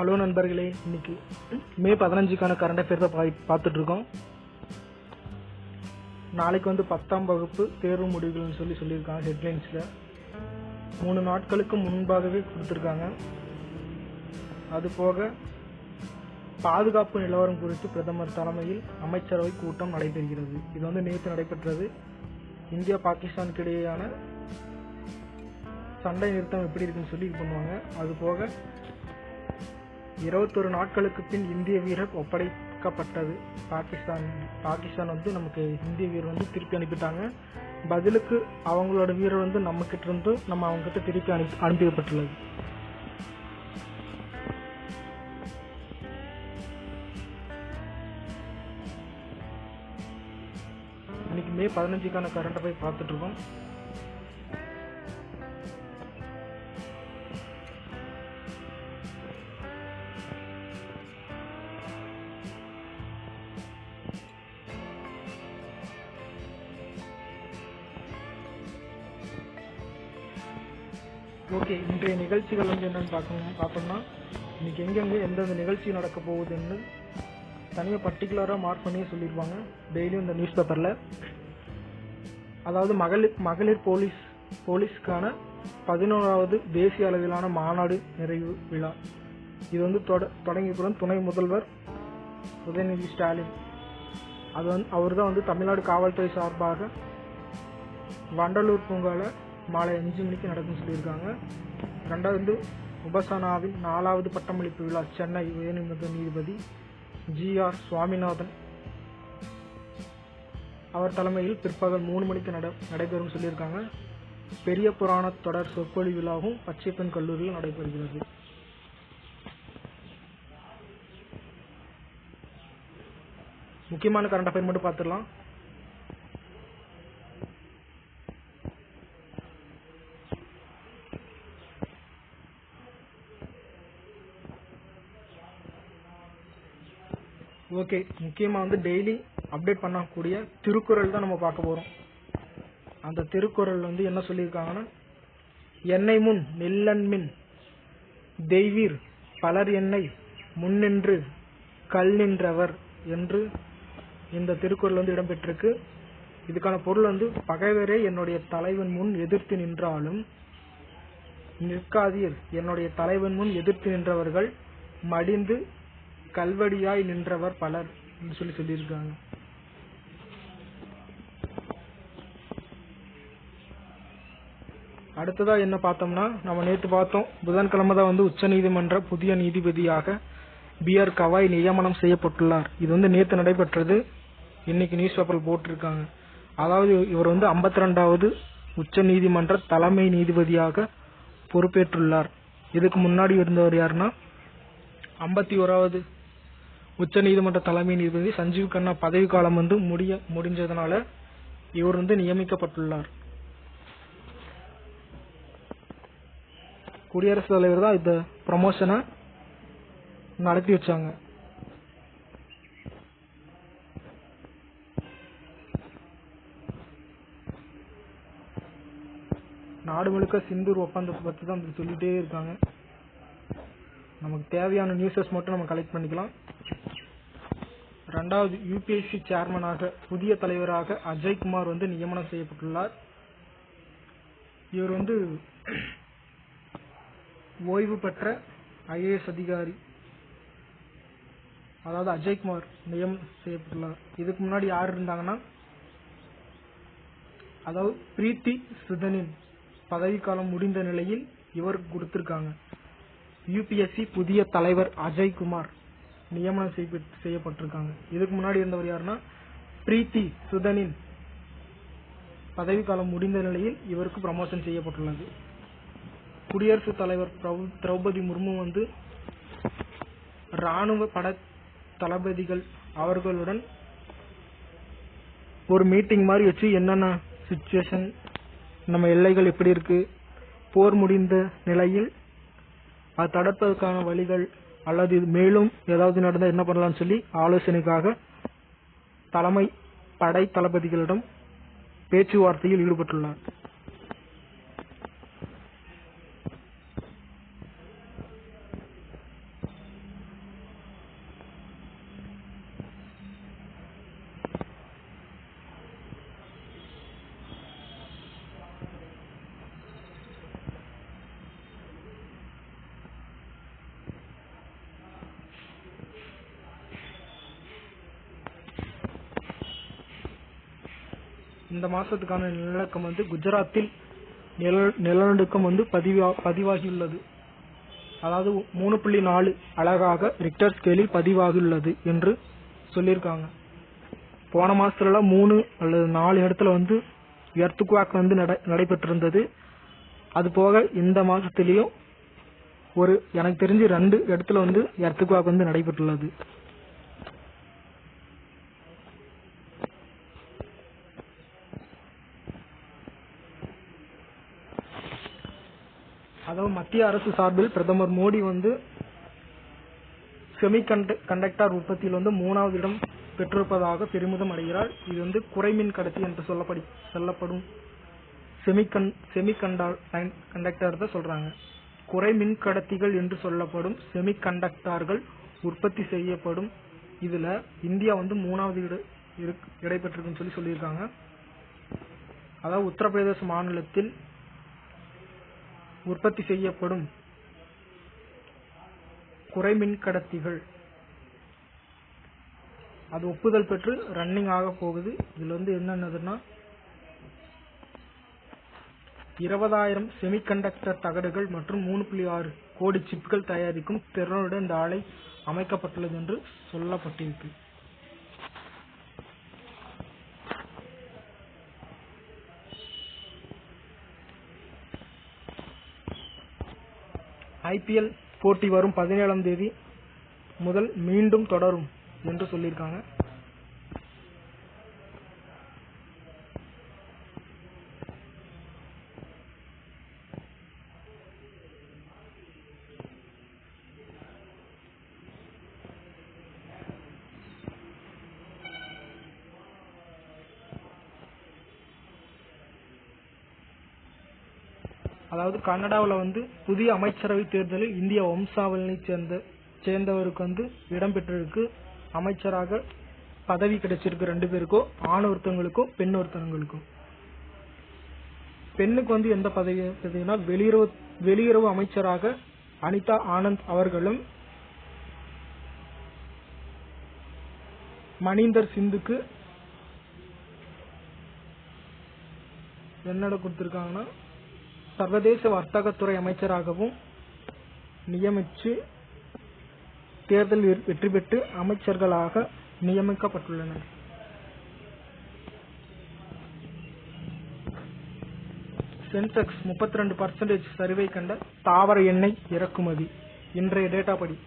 Hello நண்பர்களே, இன்னைக்கு மே 15க்கான current அஃபேர்ஸை பார்த்துட்டு இருக்கோம். நாளைக்கு 10ஆம் வகுப்பு தேர்வு முடிவுகள்னு சொல்லியிருக்காங்க. ஹெட்லைன்ஸில் 3 நாட்களுக்கு முன்பாகவே கொடுத்துருக்காங்க. அதுபோக பாதுகாப்பு நிலவரம் குறித்து பிரதமர் தலைமையில் அமைச்சரவை கூட்டம் நடைபெறுகிறது. இது நேற்று நடைபெற்றது. இந்தியா பாகிஸ்தானுக்கு இடையேயான சண்டை நிறுத்தம் எப்படி இருக்குன்னு சொல்லி இது பண்ணுவாங்க. அதுபோக 21 நாட்களுக்கு பின் இந்திய வீரர் ஒப்படைக்கப்பட்டது. பாகிஸ்தான் நமக்கு இந்திய வீரர் திருப்பி அனுப்பிட்டாங்க. பதிலுக்கு அவங்களோட வீரர் நம்ம கிட்ட இருந்து அவங்க கிட்ட திருப்பி அனுப்பப்பட்டுள்ளது. இன்னைக்கு மே 15க்கான கரண்ட் போய் பார்த்துட்டு இருக்கோம். ஓகே, இன்றைய நிகழ்ச்சிகள் என்னன்னு பார்த்தோம்னா இன்னைக்கு எங்கெங்க எந்தெந்த நிகழ்ச்சி நடக்க போகுதுன்னு தனியாக பர்டிகுலராக மார்க் பண்ணியே சொல்லியிருப்பாங்க டெய்லியும் இந்த நியூஸ் பேப்பரில். அதாவது மகளிர் போலீஸ்க்கான 11வது தேசிய அளவிலான மாநாடு நிறைவு விழா. இது தொடங்கியதுடன் துணை முதல்வர் உதயநிதி ஸ்டாலின் அவர் தான் தமிழ்நாடு காவல்துறை சார்பாக வண்டலூர் பூங்காவில் மாலை 5 மணிக்கு நடக்கும்னு சொல்லியிருக்காங்க. 2வது உபசனாவின் 4வது பட்டமளிப்பு விழா சென்னை உயர்நீதிமன்ற நீதிபதி GR சுவாமிநாதன் அவர் தலைமையில் பிற்பகல் 3 மணிக்கு நடைபெறும் சொல்லியிருக்காங்க. பெரிய புராண தொடர் சொற்பொழி விழாவும் பச்சைப்பெண் கல்லூரியில் நடைபெறுகிறது. முக்கியமான கரண்ட் அஃபேர் மட்டும் பார்த்துடலாம். ஓகே, முக்கியமாக டெய்லி அப்டேட் பண்ணக்கூடிய திருக்குறள் தான் நம்ம பார்க்க போகிறோம். அந்த திருக்குறள் என்ன சொல்லியிருக்காங்கன்னா, எண்ணெய் முன் நெல்லன்மின் தெய்வீர் பலர் எண்ணெய் முன்னின்று கல் நின்றவர் என்று இந்த திருக்குறள் இடம்பெற்றிருக்கு. இதுக்கான பொருள் பகைவரே என்னுடைய தலைவன் முன் எதிர்த்து நின்றாலும் நிற்காதீர், என்னுடைய தலைவன் முன் எதிர்த்து நின்றவர்கள் மடிந்து கல்வடியாய் நின்றவர் பலர் சொல்லியிருக்காங்க. அடுத்ததா என்ன பார்த்தோம்னா, நம்ம நேற்று பார்த்தோம் புதன்கிழமை தான் உச்ச நீதிமன்ற புதிய நீதிபதியாக BR கவாய் நியமனம் செய்யப்பட்டுள்ளார். இது நேற்று நடைபெற்றது. இன்னைக்கு நியூஸ் பேப்பர் போட்டிருக்காங்க. அதாவது இவர் 52வது உச்ச நீதிமன்ற தலைமை நீதிபதியாக பொறுப்பேற்றுள்ளார். இதுக்கு முன்னாடி இருந்தவர் யாருன்னா 51வது உச்ச நீதிமன்ற தலைமை நீதிபதி சஞ்சீவ் கண்ணா பதவி காலம் முடிஞ்சதுனால இவர் நியமிக்கப்பட்டுள்ளார். குடியரசுத் தலைவர் தான் இந்த ப்ரமோஷனை நடத்தி வச்சாங்க. நாடு முழுக்க சிந்தூர் ஒப்பந்தத்தை பற்றி தான் சொல்லிட்டே இருக்காங்க. நமக்கு தேவையான நியூஸஸ் மட்டும் நம்ம கலெக்ட் பண்ணிக்கலாம். 2வது UPSC சேர்மனாக புதிய தலைவராக அஜய்குமார் நியமனம் செய்யப்பட்டுள்ளார். இவர் ஓய்வு பெற்ற IAS அதிகாரி. அதாவது அஜய்குமார் நியமனம் செய்யப்பட்டுள்ளார். இதுக்கு முன்னாடி யார் இருந்தாங்கன்னா, அதாவது பிரீத்தி சுதனின் பதவிக்காலம் முடிந்த நிலையில் இவர் கொடுத்திருக்காங்க. UPSC புதிய தலைவர் அஜய்குமார் நியமனம் செய்யப்பட்டிருக்காங்க. இதுக்கு முன்னாடி இருந்தவர் யாருன்னா பிரீத்தி சுதனின் பதவிக்காலம் முடிந்த நிலையில் இவருக்கு ப்ரமோஷன் செய்யப்பட்டுள்ளது. குடியரசுத் தலைவர் திரௌபதி முர்மு ராணுவ பட தளபதிகள் அவர்களுடன் ஒரு மீட்டிங் மாதிரி வச்சு என்னென்ன சிச்சுவேஷன், நம்ம எல்லைகள் எப்படி இருக்கு, போர் முடிந்த நிலையில் அது தடுப்பதற்கான வழிகள் அல்லது மேலும் ஏதாவது நடந்தால் என்ன பண்ணலாம்னு சொல்லி ஆலோசனைக்காக தலைமை படை தளபதிகளிடம் பேச்சுவார்த்தையில் ஈடுபட்டுள்ளார். இந்த மாசத்துக்கான நிலநடுக்கம் வந்து குஜராத்தில் நிலநடுக்கம் வந்து பதிவாகியுள்ளது. அதாவது 3.4 அலகாக ரிக்டர் ஸ்கேலில் பதிவாகியுள்ளது என்று சொல்லியிருக்காங்க. போன மாசத்துல 3 அல்லது 4 இடத்துல வந்து எர்த்குவாக் வந்து நடைபெற்றிருந்தது. அது போக இந்த மாசத்திலையும் எனக்கு தெரிஞ்சு 2 இடத்துல வந்து எர்த்குவாக் வந்து நடைபெற்றுள்ளது. அதாவது மத்திய அரசு சார்பில் பிரதமர் மோடி வந்து செமி கண்டக்டர் உற்பத்தியில் வந்து 3வது இடம் பெற்றிருப்பதாக பெருமிதம் அடைகிறார். இது வந்து குறைமின் கடத்தி என்று சொல்லப்படும் செமி கண்டக்டர் தான் சொல்றாங்க. குறைமின் கடத்திகள் என்று சொல்லப்படும் செமி கண்டக்டர்கள் உற்பத்தி செய்யப்படும் இதுல இந்தியா வந்து 3வது இடைப்பெற்றிருக்குன்னு சொல்லியிருக்காங்க. அதாவது உத்தரப்பிரதேச மாநிலத்தில் உற்பத்தி செய்யப்படும் குறைமின் கடத்திகள் அது ஒப்புதல் பெற்று ரன்னிங் ஆக போகுது. இதுல வந்து என்னன்னா 20,000 செமிகண்டக்டர் தகடுகள் மற்றும் 3.6 கோடி சிப்கள் தயாரிக்கும் திறனுடன் இந்த ஆலை அமைக்கப்பட்டுள்ளது என்று சொல்லப்பட்டிருக்கு. IPL போட்டி வரும் 17ஆம் தேதி முதல் மீண்டும் தொடரும் என்று சொல்லியிருக்காங்க. அதாவது கனடாவில் வந்து புதிய அமைச்சரவை தேர்தலில் இந்திய வம்சாவளியை சேர்ந்தவருக்கு வந்து இடம்பெற்றிருக்கு. அமைச்சராக பதவி கிடைச்சிருக்கு 2 பேருக்கும், ஆண் ஒருத்தவங்களுக்கும் பெண் ஒருத்தவங்களுக்கும். பெண்ணுக்கு வந்து எந்த பதவினா வெளியுறவு அமைச்சராக அனிதா ஆனந்த் அவர்களும், மணிந்தர் சிந்துக்கு என்னோட கொடுத்திருக்காங்கன்னா சர்வதேச வர்த்தகத்துறை அமைச்சராகவும் நியமிச்சு தேர்தல் வெற்றி பெற்று அமைச்சர்களாக நியமிக்கப்பட்டுள்ளனர். சென்செக்ஸ் 32% சரிவை கண்ட தாவர எண்ணெய் இறக்குமதி இன்றைய டேட்டா படி.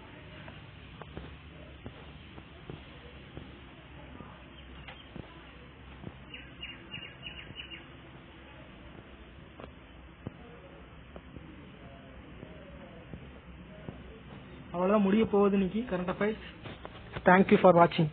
அவ்வளவுதான் முடிய போகுது இன்னைக்கு கரண்ட் அஃபேர்ஸ். தேங்க்யூ ஃபார் வாட்சிங்.